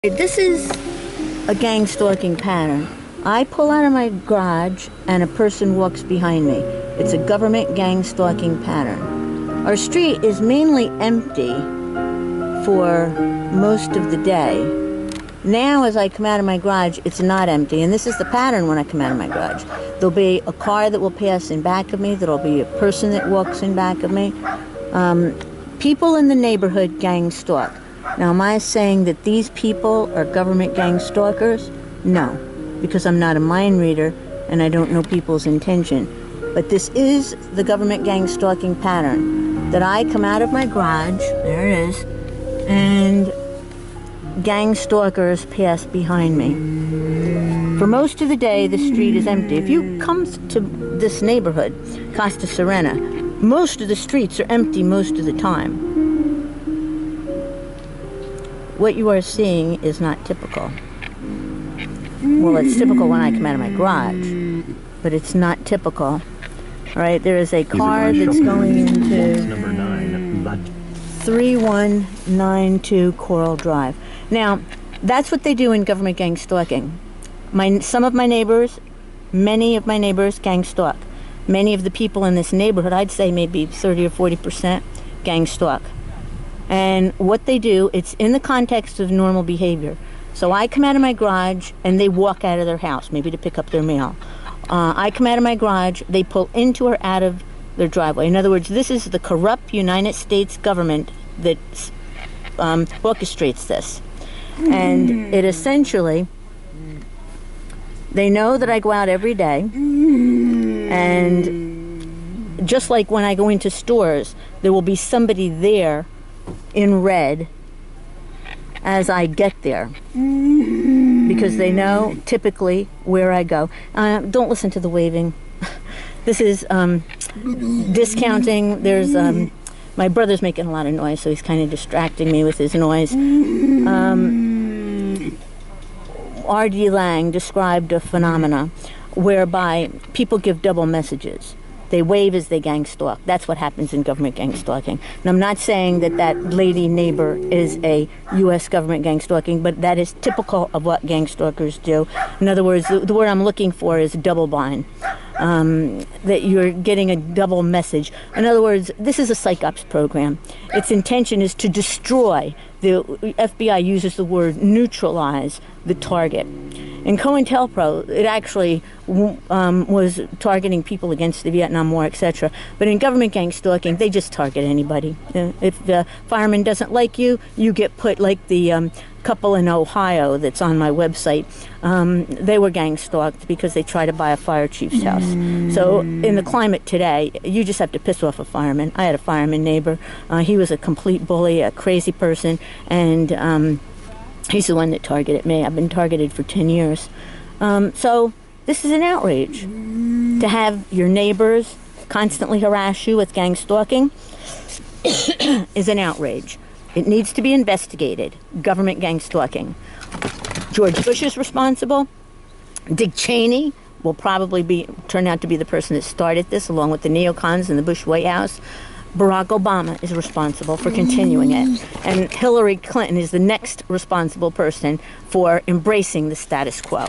This is a gang stalking pattern. I pull out of my garage and a person walks behind me. It's a government gang stalking pattern. Our street is mainly empty for most of the day. Now as I come out of my garage, it's not empty, and this is the pattern when I come out of my garage. There'll be a car that will pass in back of me. There'll be a person that walks in back of me. People in the neighborhood gang stalk. Now, am I saying that these people are government gang stalkers? No, because I'm not a mind reader and I don't know people's intention. But this is the government gang stalking pattern, that I come out of my garage, there it is, and gang stalkers pass behind me. For most of the day, the street is empty. If you come to this neighborhood, Costa Serena, most of the streets are empty most of the time. What you are seeing is not typical. Well, it's typical when I come out of my garage, but it's not typical. All right, there is a car that's going into 3192 Coral Drive. Now, that's what they do in government gang stalking. Some of my neighbors, many of my neighbors gang stalk. Many of the people in this neighborhood, I'd say maybe 30 or 40% gang stalk. And what they do, it's in the context of normal behavior. So I come out of my garage and they walk out of their house, maybe to pick up their mail. I come out of my garage, they pull into or out of their driveway. In other words, this is the corrupt United States government that orchestrates this. And it essentially, they know that I go out every day. And just like when I go into stores, there will be somebody there in red as I get there, because they know typically where I go. Don't listen to the waving. This is discounting. There's my brother's making a lot of noise, so he's kind of distracting me with his noise. R.D. Laing described a phenomena whereby people give double messages. They wave as they gang stalk. That's what happens in government gang stalking. And I'm not saying that that lady neighbor is a U.S. government gang stalking, but that is typical of what gang stalkers do. In other words, the word I'm looking for is double bind. That you're getting a double message. In other words, this is a psych ops program. Its intention is to destroy. The FBI uses the word neutralize the target. In COINTELPRO, it actually was targeting people against the Vietnam War, etc. But in government gang stalking, they just target anybody. If the fireman doesn't like you, you get put, like the couple in Ohio that's on my website. They were gang stalked because they tried to buy a fire chief's house. So in the climate today, you just have to piss off a fireman. I had a fireman neighbor. He was a complete bully, a crazy person, and he's the one that targeted me. I've been targeted for 10 years. So this is an outrage. To have your neighbors constantly harass you with gang stalking is an outrage. It needs to be investigated. Government gang stalking. George Bush is responsible. Dick Cheney will probably turn out to be the person that started this, along with the neocons in the Bush White House. Barack Obama is responsible for continuing it. And Hillary Clinton is the next responsible person for embracing the status quo.